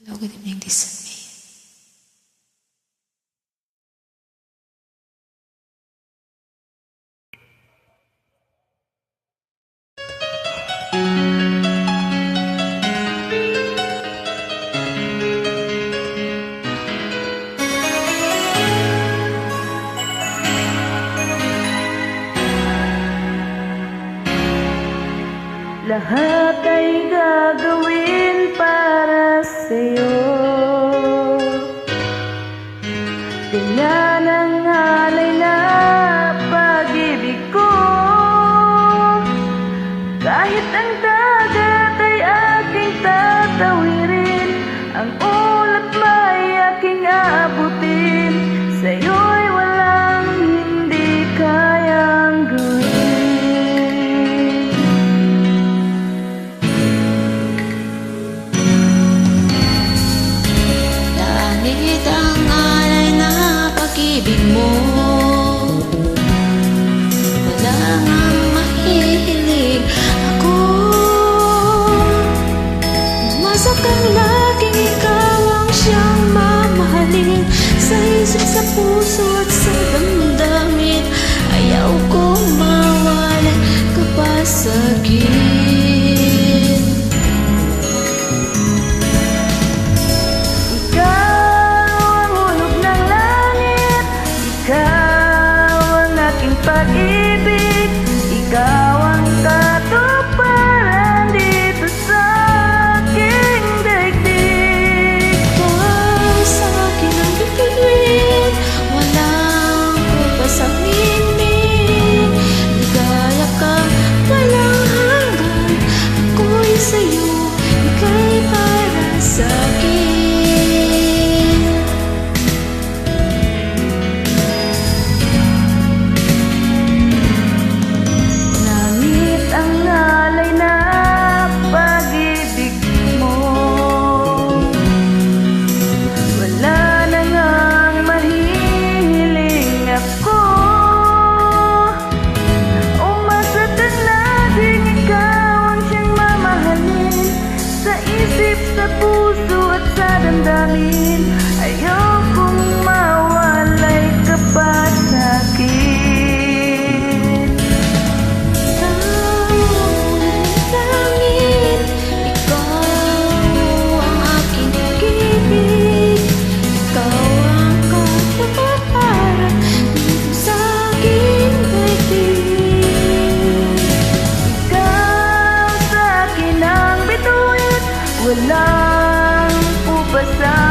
Hello, good evening, this is me. Lahat ay gagawin para sa'yo. Pinanangalay na pag-ibig ko. Kahit ang dagat ay aking tatawirin, ang ulap may aking aabutin. Sa'yo'y walang hindi kayang gawin. Langit ang alay na pag-ibig mo, wala ngang mahihilig ako. Masak ang laging ikaw ang siyang mamahalin, sa isip, sa puso at sa damdamin. Ayaw kong mawala ka pa sa akin. Pag-ibig, ikaw ang katuparan dito sa aking daigdig. Ikaw sa akin ang bituin, walang papasanginin. Ligaya ka walang hanggan, ako'y sa'yo, ika'y para sa akin. Sa puso at sa damdamin, ayokong mawalay ka pa sa'kin. Langit, ikaw ang aking pag-ibig, ikaw ang katuparan dito sa aking daigdig. Ikaw sa akin ang bituin, walang pupasa.